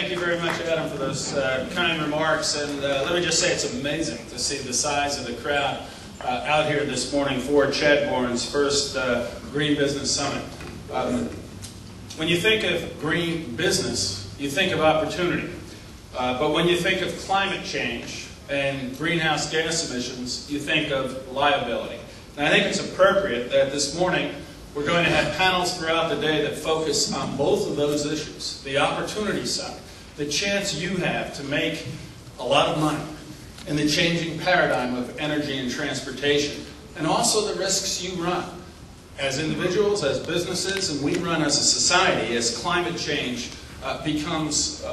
thank you very much, Adam, for those kind remarks. And let me just say it's amazing to see the size of the crowd out here this morning for Chadbourne's first Green Business Summit. When you think of green business, you think of opportunity. But when you think of climate change and greenhouse gas emissions, you think of liability. And I think it's appropriate that this morning we're going to have panels throughout the day that focus on both of those issues. The opportunity side, the chance you have to make a lot of money in the changing paradigm of energy and transportation, and also the risks you run as individuals, as businesses, and we run as a society as climate change becomes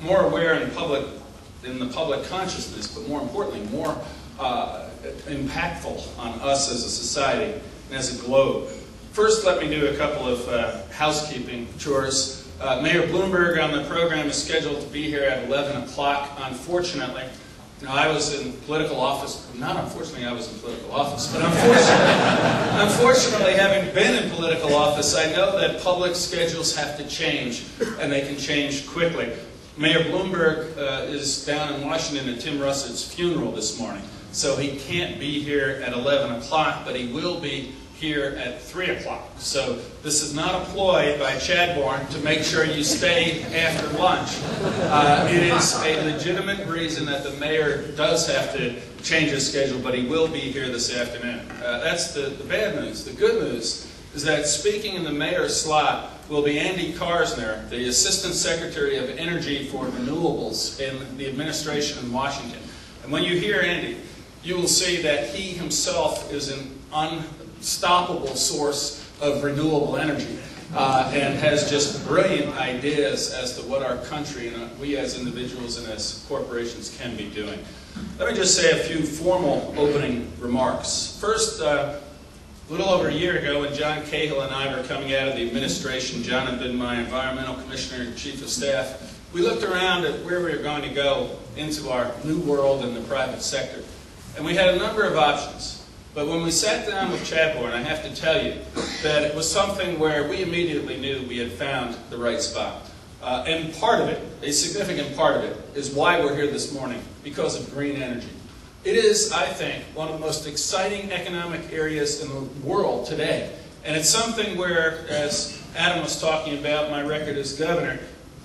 more aware in the public consciousness, but more importantly, more impactful on us as a society and as a globe. First, let me do a couple of housekeeping chores. Mayor Bloomberg on the program is scheduled to be here at 11 o'clock. Unfortunately, I was in political office. Not unfortunately, I was in political office, but unfortunately, having been in political office, I know that public schedules have to change, and they can change quickly. Mayor Bloomberg is down in Washington at Tim Russett's funeral this morning, so he can't be here at 11 o'clock, but he will be here at 3 o'clock. So this is not a ploy by Chadbourne to make sure you stay after lunch. It is a legitimate reason that the mayor does have to change his schedule, but he will be here this afternoon. That's the bad news. The good news is that speaking in the mayor's slot will be Andy Karsner, the Assistant Secretary of Energy for Renewables in the administration in Washington. And when you hear Andy, you will see that he himself is an unstoppable source of renewable energy and has just brilliant ideas as to what our country and we as individuals and as corporations can be doing. Let me just say a few formal opening remarks. First, a little over a year ago when John Cahill and I were coming out of the administration, John had been my environmental commissioner and chief of staff, we looked around at where we were going to go into our new world in the private sector. And we had a number of options. But when we sat down with Chadbourne, I have to tell you that it was something where we immediately knew we had found the right spot. And part of it, a significant part of it, is why we're here this morning, because of green energy. It is, I think, one of the most exciting economic areas in the world today. And it's something where, as Adam was talking about, my record as governor,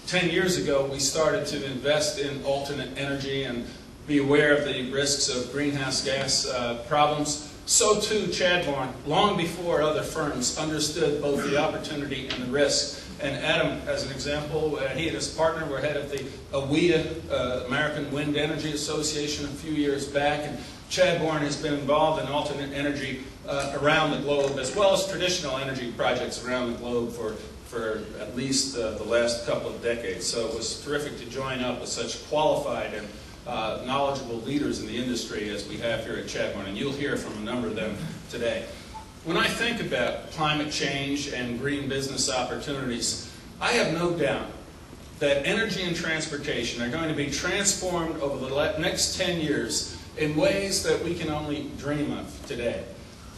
10 years ago we started to invest in alternate energy and be aware of the risks of greenhouse gas problems. So too Chadbourne, long before other firms, understood both the opportunity and the risk. And Adam, as an example, he and his partner were head of the AWEA, American Wind Energy Association, a few years back. And Chadbourne has been involved in alternate energy around the globe, as well as traditional energy projects around the globe for at least the last couple of decades. So it was terrific to join up with such qualified and knowledgeable leaders in the industry as we have here at Chadbourne, and you'll hear from a number of them today. When I think about climate change and green business opportunities, I have no doubt that energy and transportation are going to be transformed over the next 10 years in ways that we can only dream of today.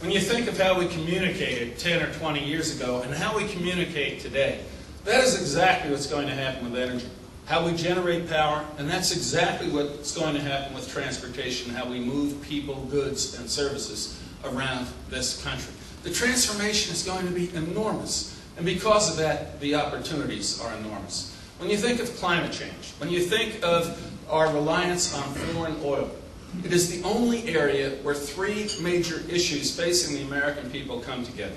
When you think of how we communicated 10 or 20 years ago and how we communicate today, that is exactly what's going to happen with energy. How we generate power, and that's exactly what's going to happen with transportation, how we move people, goods, and services around this country. The transformation is going to be enormous, and because of that, the opportunities are enormous. When you think of climate change, when you think of our reliance on foreign oil, it is the only area where three major issues facing the American people come together.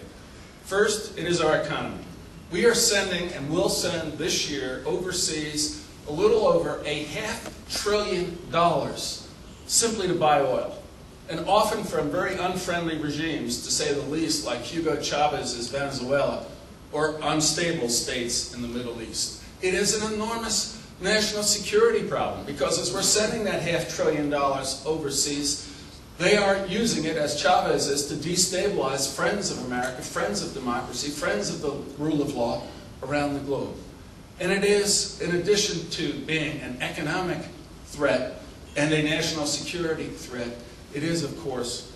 First, it is our economy. We are sending and will send this year overseas a little over $500 billion simply to buy oil. And often from very unfriendly regimes, to say the least, like Hugo Chavez's Venezuela, or unstable states in the Middle East. It is an enormous national security problem because as we're sending that $500 billion overseas, they are using it, as Chavez is, to destabilize friends of America, friends of democracy, friends of the rule of law around the globe. And it is, in addition to being an economic threat and a national security threat, it is, of course,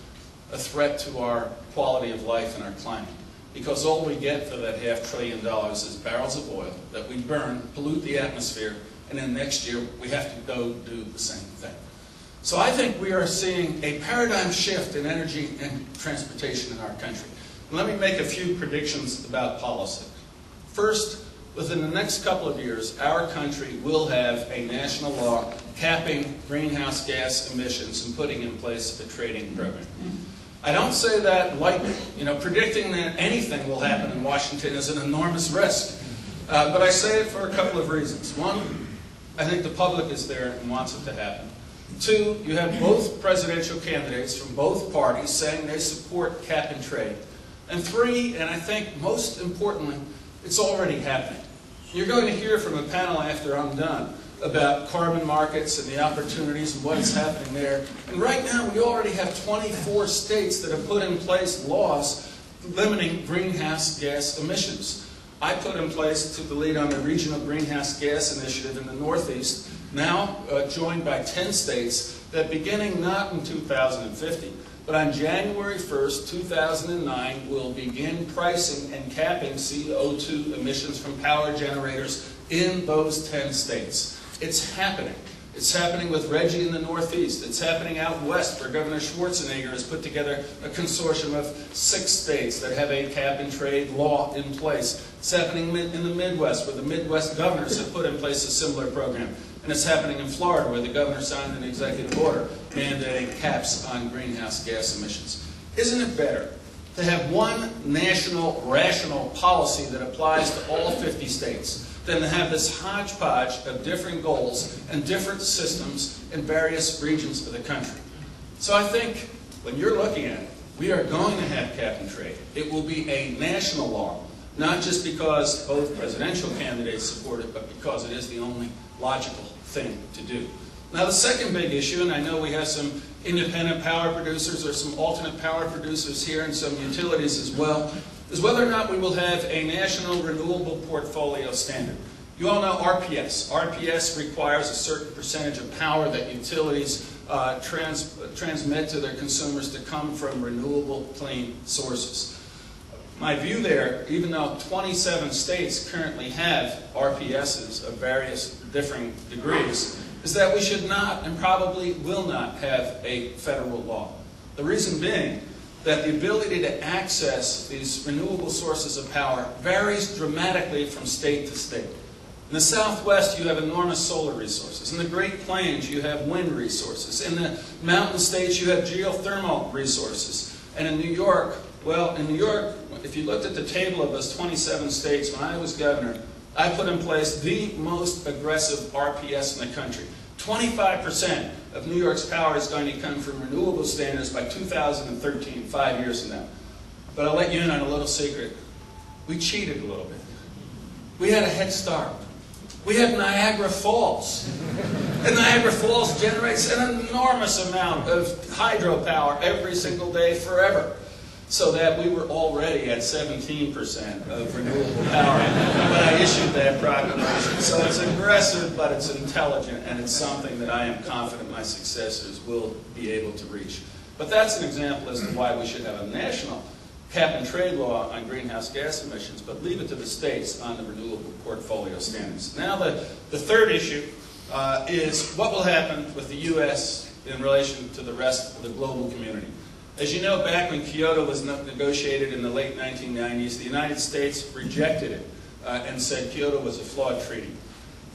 a threat to our quality of life and our climate. Because all we get for that $500 billion is barrels of oil that we burn, pollute the atmosphere, and then next year we have to go do the same thing. So I think we are seeing a paradigm shift in energy and transportation in our country. And let me make a few predictions about policy. First, within the next couple of years, our country will have a national law capping greenhouse gas emissions and putting in place a trading program. I don't say that lightly. Predicting that anything will happen in Washington is an enormous risk. But I say it for a couple of reasons. One, I think the public is there and wants it to happen. Two, you have both presidential candidates from both parties saying they support cap and trade. And three, and I think most importantly, it's already happening. You're going to hear from a panel after I'm done about carbon markets and the opportunities and what is happening there. And right now, we already have 24 states that have put in place laws limiting greenhouse gas emissions. I put in place, took the lead on the Regional Greenhouse Gas Initiative in the Northeast, now joined by 10 states, that beginning not in 2050, but on January 1st, 2009, will begin pricing and capping CO2 emissions from power generators in those 10 states. It's happening. It's happening with Reggie in the Northeast. It's happening out west where Governor Schwarzenegger has put together a consortium of 6 states that have a cap and trade law in place. It's happening in the Midwest where the Midwest governors have put in place a similar program. And it's happening in Florida where the governor signed an executive order mandating caps on greenhouse gas emissions. Isn't it better to have one national, rational policy that applies to all 50 states than to have this hodgepodge of different goals and different systems in various regions of the country? So I think when you're looking at it, we are going to have cap and trade. It will be a national law, not just because both presidential candidates support it, but because it is the only logical thing to do. Now the second big issue, and I know we have some independent power producers or some alternate power producers here and some utilities as well, is whether or not we will have a national renewable portfolio standard. You all know RPS. RPS requires a certain percentage of power that utilities transmit to their consumers to come from renewable, clean sources. My view there, even though 27 states currently have RPSs of various differing degrees, is that we should not and probably will not have a federal law. The reason being that the ability to access these renewable sources of power varies dramatically from state to state. In the Southwest, you have enormous solar resources. In the Great Plains, you have wind resources. In the mountain states, you have geothermal resources. And in New York, well, in New York, if you looked at the table of those 27 states, when I was governor, I put in place the most aggressive RPS in the country. 25% of New York's power is going to come from renewable standards by 2013, 5 years from now. But I'll let you in on a little secret. We cheated a little bit. We had a head start. We have Niagara Falls. And Niagara Falls generates an enormous amount of hydropower every single day forever. So that we were already at 17% of renewable power when I issued that proclamation. So it's aggressive, but it's intelligent, and it's something that I am confident my successors will be able to reach. But that's an example as to why we should have a national cap and trade law on greenhouse gas emissions, but leave it to the states on the renewable portfolio standards. Now the third issue is what will happen with the U.S. in relation to the rest of the global community. As you know, back when Kyoto was negotiated in the late 1990s, the United States rejected it and said Kyoto was a flawed treaty.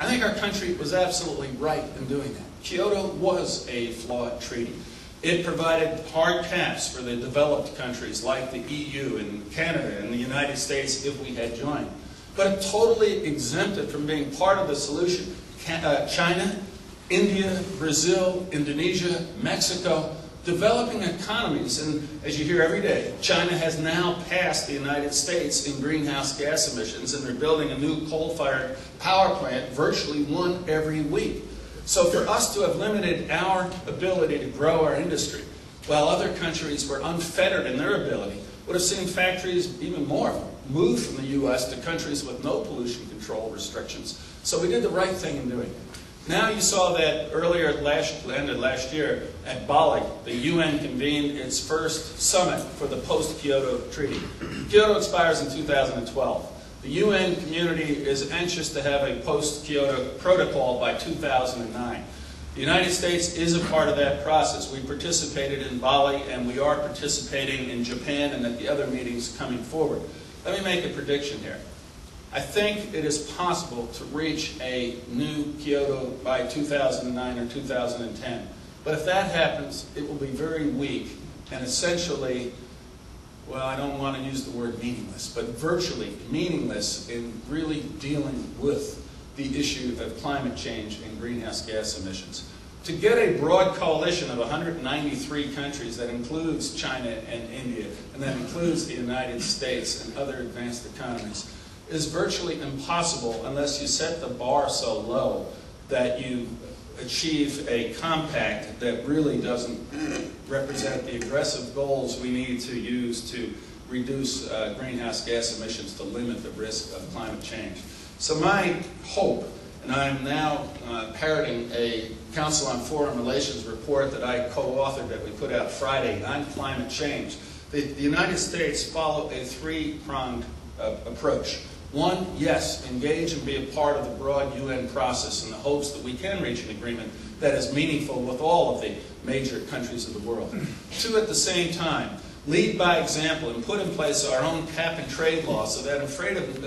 I think our country was absolutely right in doing that. Kyoto was a flawed treaty. It provided hard caps for the developed countries like the EU and Canada and the United States if we had joined. But it totally exempted from being part of the solution China, India, Brazil, Indonesia, Mexico, developing economies, and as you hear every day, China has now passed the United States in greenhouse gas emissions, and they're building a new coal-fired power plant, virtually one every week. So for us to have limited our ability to grow our industry, while other countries were unfettered in their ability, would have seen factories, even more, move from the U.S. to countries with no pollution control restrictions. So we did the right thing in doing it. Now you saw that earlier end of last year at Bali, the UN convened its first summit for the post-Kyoto Treaty. Kyoto expires in 2012. The UN community is anxious to have a post-Kyoto protocol by 2009. The United States is a part of that process. We participated in Bali, and we are participating in Japan and at the other meetings coming forward. Let me make a prediction here. I think it is possible to reach a new Kyoto by 2009 or 2010. But if that happens, it will be very weak and essentially, well, I don't want to use the word meaningless, but virtually meaningless in really dealing with the issue of climate change and greenhouse gas emissions. To get a broad coalition of 193 countries that includes China and India, and that includes the United States and other advanced economies, is virtually impossible unless you set the bar so low that you achieve a compact that really doesn't represent the aggressive goals we need to use to reduce greenhouse gas emissions to limit the risk of climate change. So my hope, and I'm now parroting a Council on Foreign Relations report that I co-authored that we put out Friday on climate change. The United States follow a three-pronged approach. One, yes, engage and be a part of the broad UN process in the hopes that we can reach an agreement that is meaningful with all of the major countries of the world. Two, at the same time, lead by example and put in place our own cap and trade law so that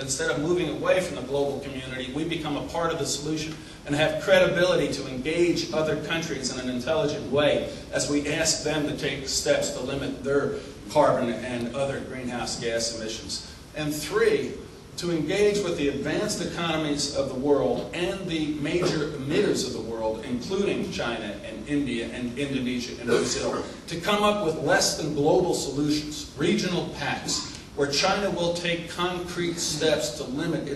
instead of moving away from the global community, we become a part of the solution and have credibility to engage other countries in an intelligent way as we ask them to take steps to limit their carbon and other greenhouse gas emissions. And three, to engage with the advanced economies of the world and the major emitters of the world, including China and India and Indonesia and Brazil, to come up with less than global solutions, regional pacts, where China will take concrete steps to limit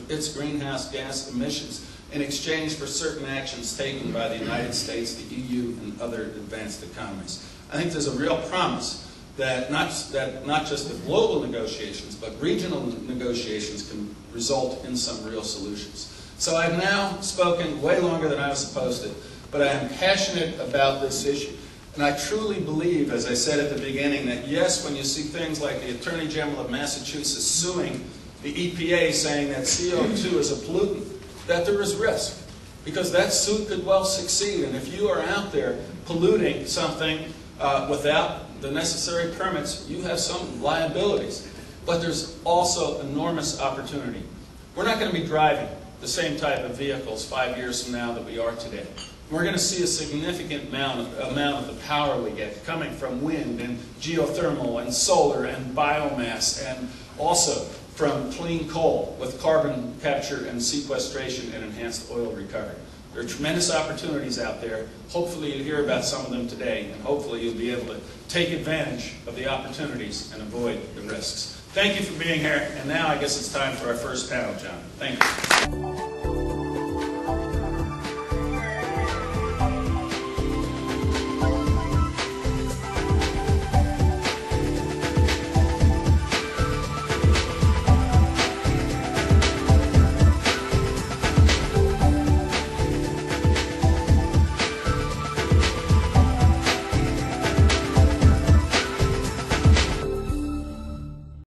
its greenhouse gas emissions in exchange for certain actions taken by the United States, the EU, and other advanced economies. I think there's a real promise that not just the global negotiations, but regional negotiations can result in some real solutions. So I've now spoken way longer than I was supposed to, but I am passionate about this issue. And I truly believe, as I said at the beginning, that yes, when you see things like the Attorney General of Massachusetts suing the EPA saying that CO2 is a pollutant, that there is risk. Because that suit could well succeed. And if you are out there polluting something without the necessary permits, you have some liabilities. But there's also enormous opportunity. We're not going to be driving the same type of vehicles 5 years from now that we are today. We're going to see a significant amount of the power we get coming from wind and geothermal and solar and biomass, and also from clean coal with carbon capture and sequestration and enhanced oil recovery. There are tremendous opportunities out there. Hopefully you'll hear about some of them today, and hopefully you'll be able to take advantage of the opportunities and avoid the risks. Thank you for being here, and now I guess it's time for our first panel, John. Thank you.